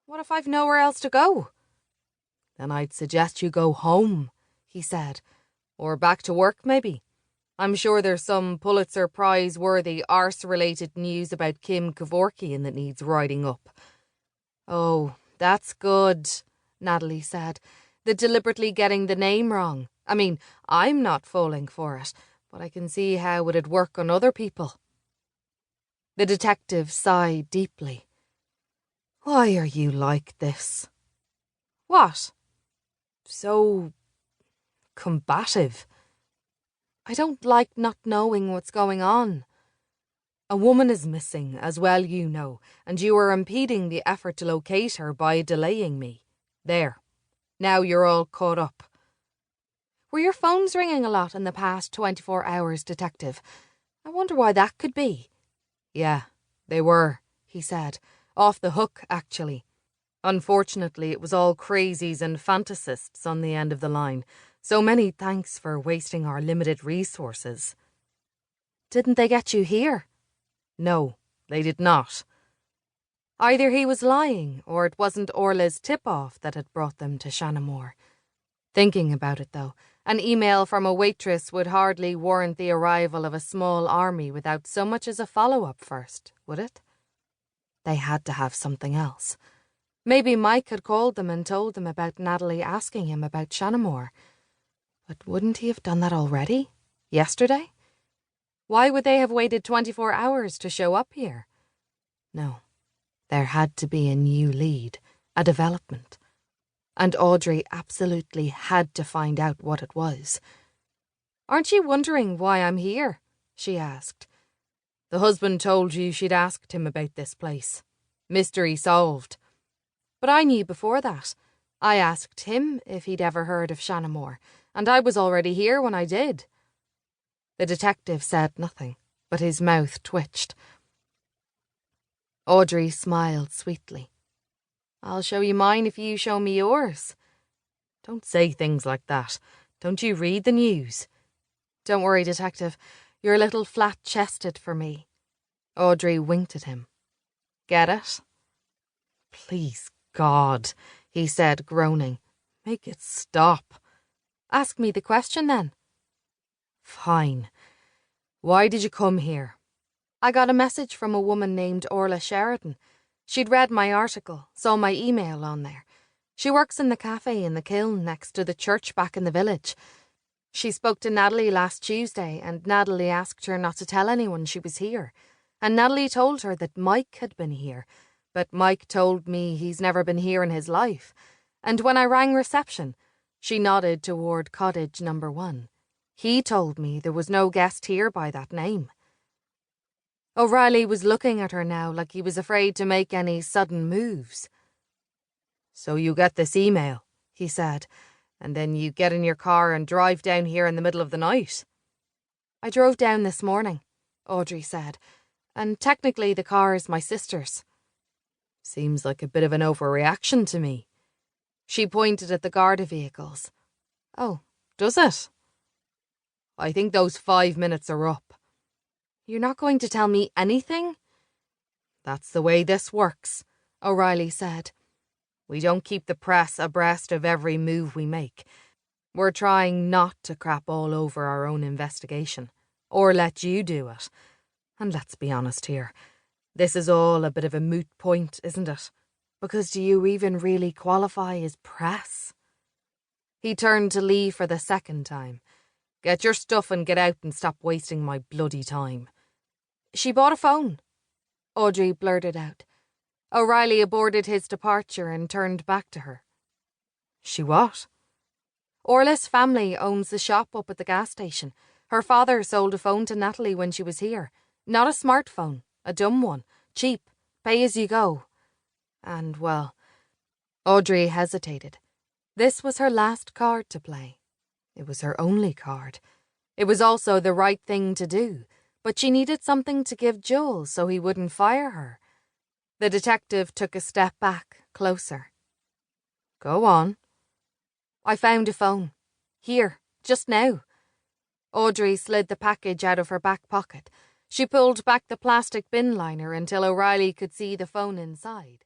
What if I've nowhere else to go? Then I'd suggest you go home, he said. Or back to work, maybe. I'm sure there's some Pulitzer Prize-worthy arse-related news about Kim Kevorkian that needs writing up. Oh, that's good, Natalie said. The deliberately getting the name wrong. I mean, I'm not falling for it, but I can see how it'd work on other people. The detective sighed deeply. Why are you like this? What? So combative. I don't like not knowing what's going on. A woman is missing, as well you know, and you are impeding the effort to locate her by delaying me. There. Now you're all caught up. Were your phones ringing a lot in the past 24 hours, Detective? I wonder why that could be. Yeah, they were, he said. Off the hook, actually. Unfortunately, it was all crazies and fantasists on the end of the line. So many thanks for wasting our limited resources. Didn't they get you here? No, they did not. Either he was lying, or it wasn't Orla's tip-off that had brought them to Shanamore. Thinking about it, though, an email from a waitress would hardly warrant the arrival of a small army without so much as a follow-up first, would it? They had to have something else. Maybe Mike had called them and told them about Natalie asking him about Shanamore. But wouldn't he have done that already? Yesterday? Why would they have waited 24 hours to show up here? No, there had to be a new lead, a development. And Audrey absolutely had to find out what it was. Aren't you wondering why I'm here? She asked. The husband told you she'd asked him about this place. Mystery solved. But I knew before that. I asked him if he'd ever heard of Shanamore, and I was already here when I did. The detective said nothing, but his mouth twitched. Audrey smiled sweetly. I'll show you mine if you show me yours. Don't say things like that. Don't you read the news? Don't worry, Detective. You're a little flat-chested for me. Audrey winked at him. Get it? Please, God, he said, groaning. Make it stop. Ask me the question, then. Fine. Why did you come here? I got a message from a woman named Orla Sheridan. She'd read my article, saw my email on there. She works in the cafe in the kiln next to the church back in the village. She spoke to Natalie last Tuesday, and Natalie asked her not to tell anyone she was here. And Natalie told her that Mike had been here, but Mike told me he's never been here in his life. And when I rang reception, she nodded toward cottage number 1. He told me there was no guest here by that name. O'Reilly was looking at her now like he was afraid to make any sudden moves. So you get this email, he said, and then you get in your car and drive down here in the middle of the night. I drove down this morning, Audrey said, and technically the car is my sister's. Seems like a bit of an overreaction to me. She pointed at the Garda vehicles. Oh, does it? I think those 5 minutes are up. You're not going to tell me anything? That's the way this works, O'Reilly said. We don't keep the press abreast of every move we make. We're trying not to crap all over our own investigation, or let you do it. And let's be honest here, this is all a bit of a moot point, isn't it? Because do you even really qualify as press? He turned to leave for the second time. Get your stuff and get out and stop wasting my bloody time. She bought a phone, Audrey blurted out. O'Reilly aborted his departure and turned back to her. She what? Orla's family owns the shop up at the gas station. Her father sold a phone to Natalie when she was here. Not a smartphone, a dumb one, cheap, pay as you go. And, well, Audrey hesitated. This was her last card to play. It was her only card. It was also the right thing to do, but she needed something to give Joel so he wouldn't fire her. The detective took a step back, closer. Go on. I found a phone. Here, just now. Audrey slid the package out of her back pocket. She pulled back the plastic bin liner until O'Reilly could see the phone inside.